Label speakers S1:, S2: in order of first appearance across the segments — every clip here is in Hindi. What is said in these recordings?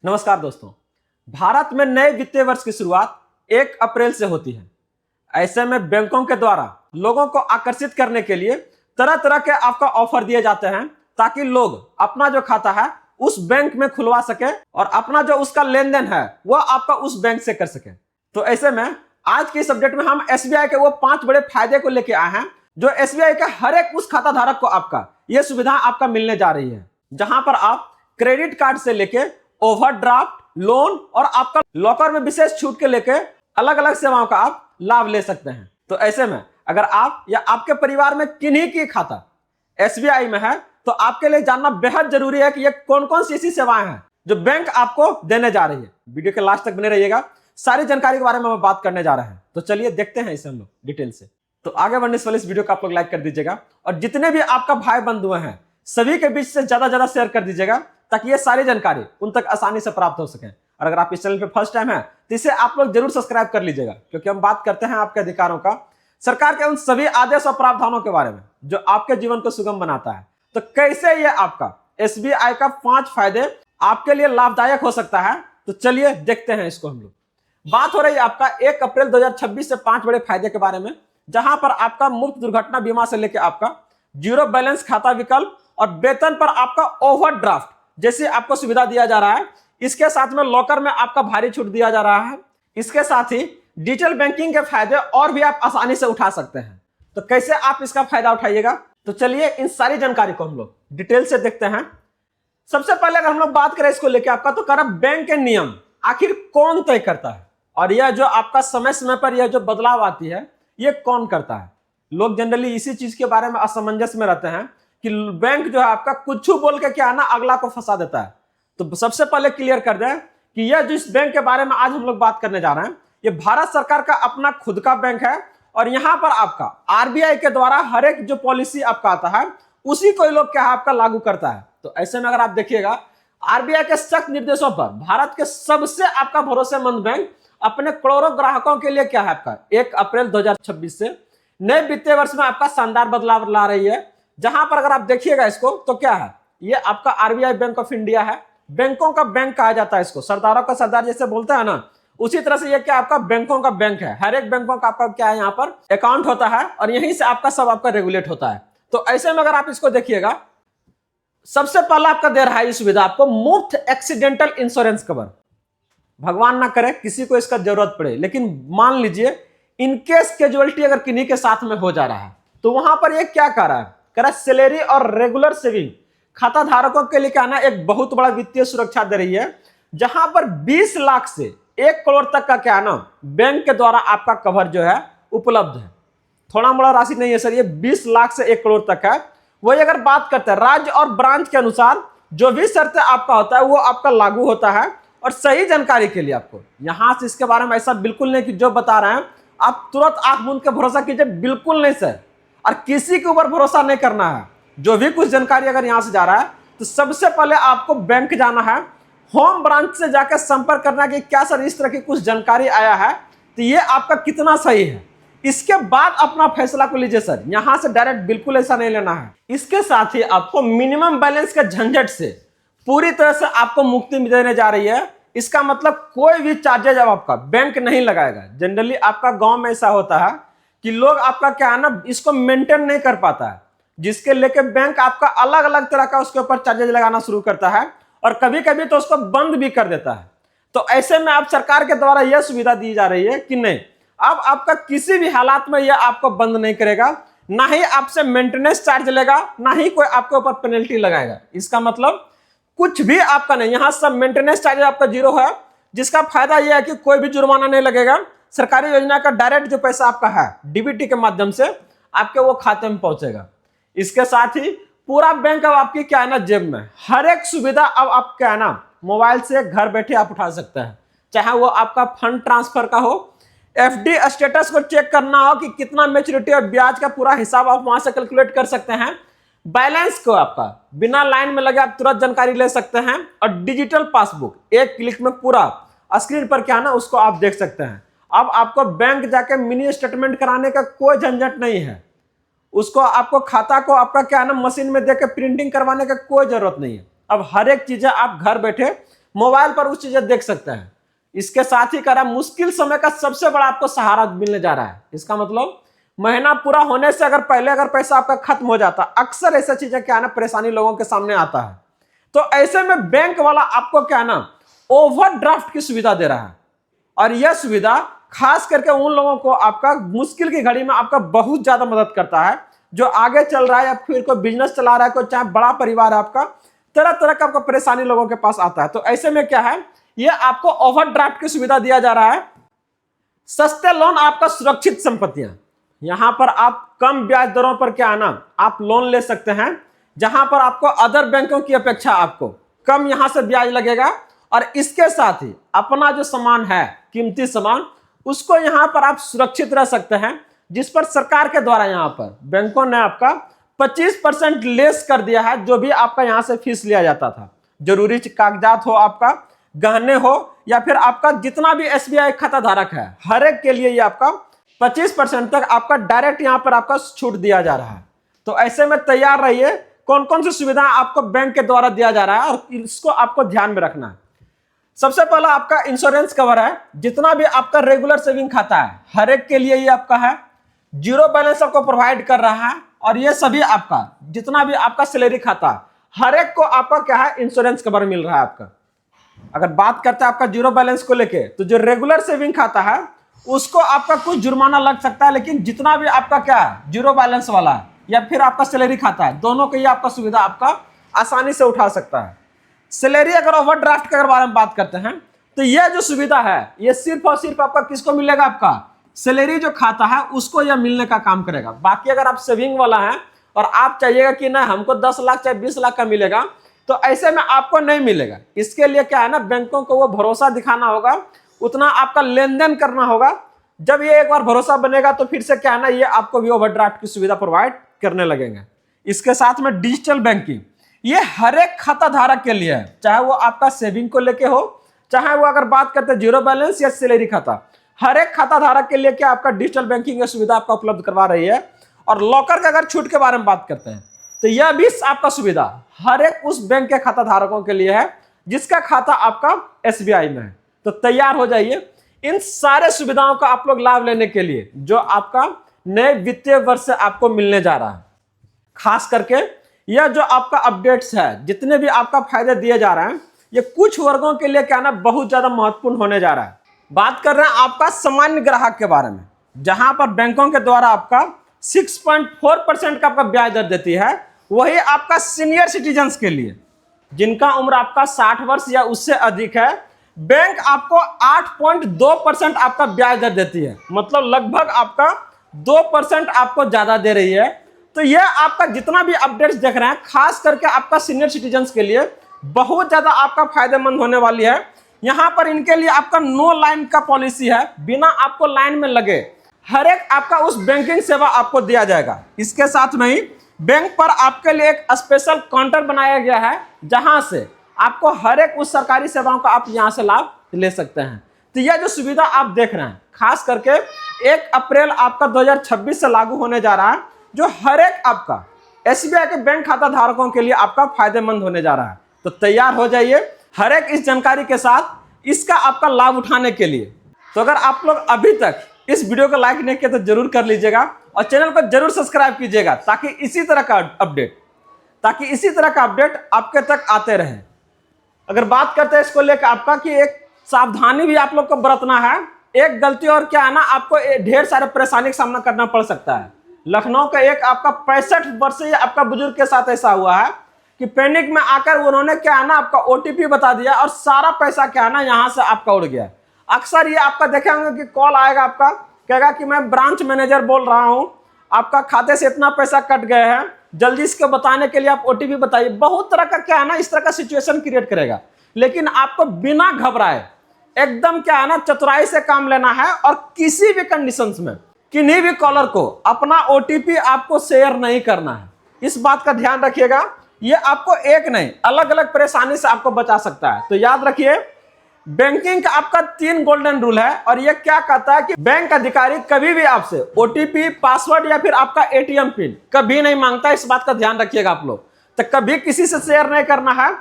S1: नमस्कार दोस्तों। भारत में नए वित्तीय वर्ष की शुरुआत 1 अप्रैल से होती है। ऐसे में बैंकों के द्वारा लोगों को आकर्षित करने के लिए तरह तरह के आपका ऑफर दिए जाते हैं ताकि लोग अपना जो खाता है उस बैंक में खुलवा सके और अपना जो उसका लेन देन है वह आपका उस बैंक से कर सके। तो ऐसे में आज के सब्जेक्ट में हम एसबीआई के वो 5 बड़े फायदे को लेके आए हैं जो एसबीआई के हर एक उस खाता धारक को आपका ये सुविधा आपका मिलने जा रही है, जहां पर आप क्रेडिट कार्ड से लेके ओवरड्राफ्ट, लोन और आपका लॉकर में विशेष छूट के लेके अलग अलग सेवाओं का आप लाभ ले सकते हैं। तो ऐसे में अगर आप या आपके परिवार में किन्हीं की खाता एसबीआई में है तो आपके लिए जानना बेहद जरूरी है कि ये कौन कौन सी ऐसी सेवाएं हैं जो बैंक आपको देने जा रही है। वीडियो के लास्ट तक बने रहिएगा, सारी जानकारी के बारे में हम बात करने जा रहे हैं। तो चलिए देखते हैं इसे हम लोग डिटेल से। तो आगे बढ़ने से पहले इस वीडियो को आप लोग लाइक कर दीजिएगा और जितने भी आपका भाई बंधु हैं सभी के बीच से ज्यादा शेयर कर दीजिएगा ताकि ये सारी जानकारी उन तक आसानी से प्राप्त हो सके। और अगर आप इस चैनल पे फर्स्ट टाइम है तो इसे आप लोग जरूर सब्सक्राइब कर लीजिएगा, क्योंकि हम बात करते हैं आपके अधिकारों का, सरकार के उन सभी आदेश और प्रावधानों के बारे में जो आपके जीवन को सुगम बनाता है। तो कैसे ये आपका एसबीआई का 5 फायदे आपके लिए लाभदायक हो सकता है, तो चलिए देखते हैं इसको हम लोग। बात हो रही है आपका 1 अप्रैल 2026 से 5 बड़े फायदे के बारे में, जहां पर आपका मुफ्त दुर्घटना बीमा से लेकर आपका जीरो बैलेंस खाता विकल्प और वेतन पर आपका ओवरड्राफ्ट जैसे आपको सुविधा दिया जा रहा है। इसके साथ में लॉकर में आपका भारी छूट दिया जा रहा है। इसके साथ ही डिजिटल बैंकिंग के फायदे और भी आप आसानी से उठा सकते हैं। तो कैसे आप इसका फायदा उठाइएगा, तो चलिए इन सारी जानकारी को हम लोग डिटेल से देखते हैं। सबसे पहले अगर हम लोग बात करें इसको लेकर आपका, तो कर बैंक के नियम आखिर कौन तय करता है और यह जो आपका समय समय पर यह जो बदलाव आती है ये कौन करता है। लोग जनरली इसी चीज के बारे में असमंजस में रहते हैं कि बैंक जो है आपका कुछ बोल के क्या है ना अगला को फंसा देता है। तो सबसे पहले क्लियर कर दें कि यह जिस बैंक के बारे में आज हम लोग बात करने जा रहे हैं ये भारत सरकार का अपना खुद का बैंक है और यहां पर आपका आरबीआई के द्वारा हर एक जो पॉलिसी आपका आता है उसी को लोग क्या है आपका लागू करता है। तो ऐसे में अगर आप देखिएगा आरबीआई के सख्त निर्देशों पर भारत के सबसे आपका भरोसेमंद बैंक अपने करोड़ों ग्राहकों के लिए क्या है आपका 1 अप्रैल 2026 से नए वित्तीय वर्ष में आपका शानदार बदलाव ला रही है। जहां पर अगर आप देखिएगा इसको तो क्या है, ये आपका आरबीआई बैंक ऑफ इंडिया है। बैंकों का बैंक कहा जाता है इसको, सरदारों का सरदार जैसे बोलते हैं ना, उसी तरह से ये क्या आपका बैंकों का बैंक है। हर एक बैंकों का आपका क्या है यहाँ पर अकाउंट होता है और यहीं से आपका सब आपका रेगुलेट होता है। तो ऐसे में अगर आप इसको देखिएगा, सबसे पहला आपका दे रहा है ये सुविधा आपको मुफ्त एक्सीडेंटल इंश्योरेंस कवर। भगवान ना करे किसी को इसका जरूरत पड़े, लेकिन मान लीजिए इनकेस कैजुअलिटी अगर किन्हीं के साथ में हो जा रहा है तो वहां पर ये क्या कर रहा है, सैलरी और रेगुलर सेविंग खाता धारकों के लिए क्या ना एक बहुत बड़ा वित्तीय सुरक्षा दे रही है, जहां पर 20 लाख से 1 करोड़ तक का क्या ना बैंक के द्वारा आपका कवर जो है उपलब्ध है। थोड़ा मोड़ा राशि नहीं है सर, ये 20 लाख से 1 करोड़ तक है। वही अगर बात करते हैं राज्य और ब्रांच के अनुसार जो भी शर्त आपका होता है वो आपका लागू होता है। और सही जानकारी के लिए आपको यहां से इसके बारे में ऐसा बिल्कुल नहीं कि जो बता रहे हैं आप तुरंत आंख मूंद के भरोसा कीजिए, बिल्कुल नहीं सर। और किसी के ऊपर भरोसा नहीं करना है। जो भी कुछ जानकारी अगर यहां से जा रहा है तो सबसे पहले आपको बैंक जाना है, होम ब्रांच से जाकर संपर्क करना कि क्या सर इस तरह की कुछ जानकारी आया है तो ये आपका कितना सही है, इसके बाद अपना फैसला को लीजिए सर। यहां से डायरेक्ट बिल्कुल ऐसा नहीं लेना है। इसके साथ ही आपको मिनिमम बैलेंस के झंझट से पूरी तरह से आपको मुक्ति देने जा रही है। इसका मतलब कोई भी चार्जेज अब आपका बैंक नहीं लगाएगा। जनरली आपका गांव में ऐसा होता है कि लोग आपका क्या है ना इसको मेंटेन नहीं कर पाता है, जिसके लेके बैंक आपका अलग अलग तरह का उसके ऊपर चार्जेज लगाना शुरू करता है और कभी कभी तो उसको बंद भी कर देता है। तो ऐसे में आप सरकार के द्वारा यह सुविधा दी जा रही है कि नहीं, अब आपका किसी भी हालात में यह आपको बंद नहीं करेगा, ना ही आपसे मेंटेनेंस चार्ज लेगा, ना ही कोई आपके ऊपर पेनल्टी लगाएगा। इसका मतलब कुछ भी आपका नहीं, यहां सब मेंटेनेंस चार्ज आपका 0 है, जिसका फायदा यह है कि कोई भी जुर्माना नहीं लगेगा। सरकारी योजना का डायरेक्ट जो पैसा आपका है डीबीटी के माध्यम से आपके वो खाते में पहुंचेगा। इसके साथ ही पूरा बैंक अब आपकी क्या है ना जेब में, हर एक सुविधा अब आप क्या है ना मोबाइल से घर बैठे आप उठा सकते हैं। चाहे वो आपका फंड ट्रांसफर का हो, एफडी स्टेटस को चेक करना हो कि कितना मैच्योरिटी और ब्याज का पूरा हिसाब आप वहां से कैलकुलेट कर सकते हैं। बैलेंस को आपका बिना लाइन में लगे आप तुरंत जानकारी ले सकते हैं और डिजिटल पासबुक एक क्लिक में पूरा स्क्रीन पर क्या है ना उसको आप देख सकते हैं। अब आपको बैंक जाके मिनी स्टेटमेंट कराने का कोई झंझट नहीं है। उसको आपको खाता को आपका क्या है ना मशीन में देके प्रिंटिंग करवाने का कोई जरूरत नहीं है। अब हर एक चीजें आप घर बैठे मोबाइल पर उस चीजें देख सकते हैं। इसके साथ ही करा मुश्किल समय का सबसे बड़ा आपको सहारा मिलने जा रहा है। इसका मतलब महीना पूरा होने से अगर पहले अगर पैसा आपका खत्म हो जाता, अक्सर ऐसा चीजें क्या है ना परेशानी लोगों के सामने आता है। तो ऐसे में बैंक वाला आपको क्या ना ओवरड्राफ्ट की सुविधा दे रहा है, और यह सुविधा खास करके उन लोगों को आपका मुश्किल की घड़ी में आपका बहुत ज्यादा मदद करता है, जो आगे चल रहा है या फिर कोई बिजनेस चला रहा है, कोई चाहे बड़ा परिवार है आपका, तरह तरह का आपका परेशानी लोगों के पास आता है। तो ऐसे में क्या है, ये आपको ओवरड्राफ्ट की सुविधा दिया जा रहा है। सस्ते लोन, आपका सुरक्षित संपत्तियां, यहां पर आप कम ब्याज दरों पर क्या आना आप लोन ले सकते हैं, जहां पर आपको अदर बैंकों की अपेक्षा आपको कम यहां से ब्याज लगेगा। और इसके साथ ही अपना जो सामान है, कीमती सामान, उसको यहां पर आप सुरक्षित रह सकते हैं, जिस पर सरकार के द्वारा यहां पर बैंकों ने आपका 25% लेस कर दिया है, जो भी आपका यहां से फीस लिया जाता था। जरूरी कागजात हो, आपका गहने हो, या फिर आपका जितना भी एसबीआई खाता धारक है, हर एक के लिए ये आपका 25% तक आपका डायरेक्ट यहां पर आपका छूट दिया जा रहा है। तो ऐसे में तैयार रहिए, कौन कौन सी सुविधाएं आपको बैंक के द्वारा दिया जा रहा है, और इसको आपको ध्यान में रखना है। सबसे पहला आपका इंश्योरेंस कवर है। जितना भी आपका रेगुलर सेविंग खाता है, हर एक के लिए ये आपका है। जीरो बैलेंस आपको प्रोवाइड कर रहा है, और ये सभी आपका जितना भी आपका सैलरी खाता है, हर एक को आपका क्या है इंश्योरेंस कवर मिल रहा है आपका। अगर बात करते हैं आपका जीरो बैलेंस को लेके, तो जो रेगुलर सेविंग खाता है उसको आपका कुछ जुर्माना लग सकता है, लेकिन जितना भी आपका क्या है जीरो बैलेंस वाला है या फिर आपका सैलरी खाता है, दोनों को ये आपका सुविधा आपका आसानी से उठा सकता है। सैलरी अगर ओवरड्राफ्ट के बारे में बात करते हैं, तो यह जो सुविधा है ये सिर्फ और सिर्फ आपका किसको मिलेगा, आपका सैलरी जो खाता है उसको यह मिलने का काम करेगा। बाकी अगर आप सेविंग वाला है और आप चाहिएगा कि ना हमको 10 लाख चाहे 20 लाख का मिलेगा, तो ऐसे में आपको नहीं मिलेगा। इसके लिए क्या है ना, बैंकों को वो भरोसा दिखाना होगा, उतना आपका लेन देन करना होगा। जब ये एक बार भरोसा बनेगा तो फिर से क्या है ना, ये आपको भी ओवरड्राफ्ट की सुविधा प्रोवाइड करने लगेंगे। इसके साथ में डिजिटल बैंकिंग, ये हर एक खाता धारक के लिए है, चाहे वो आपका सेविंग को लेके हो, चाहे वो अगर बात करते हैं जीरो बैलेंस या सैलरी खाता, हर एक खाता धारक के लिए क्या आपका डिजिटल बैंकिंग की सुविधा आपका उपलब्ध करवा रही है। और लॉकर के अगर छूट के बारे में बात करते हैं, तो यह भी आपका सुविधा हर एक उस बैंक के खाता धारकों के लिए है जिसका खाता आपका एसबीआई में है। तो तैयार हो जाइए इन सारे सुविधाओं का आप लोग लाभ लेने के लिए, जो आपका नए वित्तीय वर्ष से आपको मिलने जा रहा है। खास करके यह जो आपका अपडेट्स है, जितने भी आपका फायदे दिए जा रहे हैं, ये कुछ वर्गों के लिए क्या ना बहुत ज्यादा महत्वपूर्ण होने जा रहा है। बात कर रहे हैं आपका सामान्य ग्राहक के बारे में, जहां पर बैंकों के द्वारा आपका 6.4% का आपका ब्याज दर देती है। वही आपका सीनियर सिटीजन्स के लिए, जिनका उम्र आपका 60 वर्ष या उससे अधिक है, बैंक आपको 8.2% आपका ब्याज दर देती है। मतलब लगभग आपका 2% आपको ज्यादा दे रही है। तो यह आपका जितना भी अपडेट्स देख रहे हैं, खास करके आपका सीनियर सिटीजन्स के लिए बहुत ज्यादा आपका फायदेमंद होने वाली है। यहां पर इनके लिए आपका नो लाइन का पॉलिसी है, बिना आपको लाइन में लगे हर एक आपका उस बैंकिंग सेवा आपको दिया जाएगा। इसके साथ में ही बैंक पर आपके लिए एक स्पेशल काउंटर बनाया गया है, जहां से आपको हर एक उस सरकारी सेवाओं का आप यहां से लाभ ले सकते हैं। तो यह जो सुविधा आप देख रहे हैं, खास करके 1 अप्रैल आपका 2026 से लागू होने जा रहा है, जो हर एक आपका एसबीआई के बैंक खाता धारकों के लिए आपका फायदेमंद होने जा रहा है। तो तैयार हो जाइए हर एक इस जानकारी के साथ इसका आपका लाभ उठाने के लिए। तो अगर आप लोग अभी तक इस वीडियो को लाइक नहीं किया तो जरूर कर लीजिएगा, और चैनल को जरूर सब्सक्राइब कीजिएगा, ताकि इसी तरह का अपडेट आपके तक आते रहे। अगर बात करते हैं इसको लेकर आपका, कि एक सावधानी भी आप लोग को बरतना है। एक गलती और क्या है ना, आपको ढेर सारे परेशानी का सामना करना पड़ सकता है। लखनऊ का एक आपका 65 वर्षीय आपका बुजुर्ग के साथ ऐसा हुआ है कि पैनिक में आकर उन्होंने क्या है ना आपका ओटीपी बता दिया, और सारा पैसा क्या है ना यहां से आपका उड़ गया। अक्सर ये आपका देखे होंगे कि कॉल आएगा, आपका कहेगा कि मैं ब्रांच मैनेजर बोल रहा हूं, आपका खाते से इतना पैसा कट गए हैं, जल्दी इसको बताने के लिए आप ओटीपी बताइए। बहुत तरह का क्या है ना इस तरह का सिचुएशन क्रिएट करेगा। लेकिन आपको बिना घबराए एकदम क्या है ना चतुराई से काम लेना है, और किसी भी कंडीशंस में किन्हीं भी कॉलर को अपना ओटीपी आपको शेयर नहीं करना है। इस बात का ध्यान रखिएगा, ये आपको एक नहीं अलग अलग परेशानी से आपको बचा सकता है। तो याद रखिए, बैंकिंग का आपका 3 गोल्डन रूल है, और ये क्या कहता है कि बैंक अधिकारी कभी भी आपसे ओटीपी, पासवर्ड या फिर आपका एटीएम पिन कभी नहीं मांगता। इस बात का ध्यान रखिएगा आप लोग। तो कभी किसी से शेयर नहीं करना है।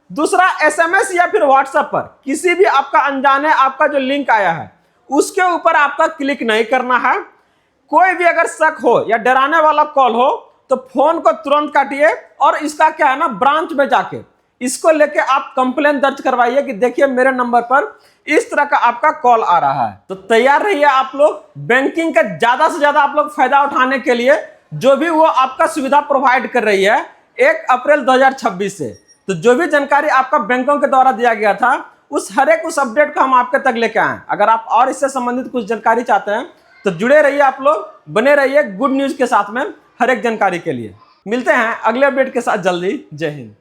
S1: दूसरा, एसएमएस या फिर व्हाट्सएप पर किसी भी आपका अनजाने आपका जो लिंक आया है उसके ऊपर आपका क्लिक नहीं करना है। कोई भी अगर शक हो या डराने वाला कॉल हो तो फोन को तुरंत काटिए और इसका क्या है ना, ब्रांच में जाके इसको लेके आप कंप्लेन दर्ज करवाइए कि देखिए मेरे नंबर पर इस तरह का आपका कॉल आ रहा है। तो तैयार रहिए आप लोग बैंकिंग का ज्यादा से ज्यादा आप लोग फायदा उठाने के लिए, जो भी वो आपका सुविधा प्रोवाइड कर रही है 1 अप्रैल 2026 से। तो जो भी जानकारी आपका बैंकों के द्वारा दिया गया था उस हर एक उस अपडेट को हम आपके तक लेके आए। अगर आप और इससे संबंधित कुछ जानकारी चाहते हैं तो जुड़े रहिए, आप लोग बने रहिए गुड न्यूज के साथ में हर एक जानकारी के लिए। मिलते हैं अगले अपडेट के साथ जल्दी। जय हिंद।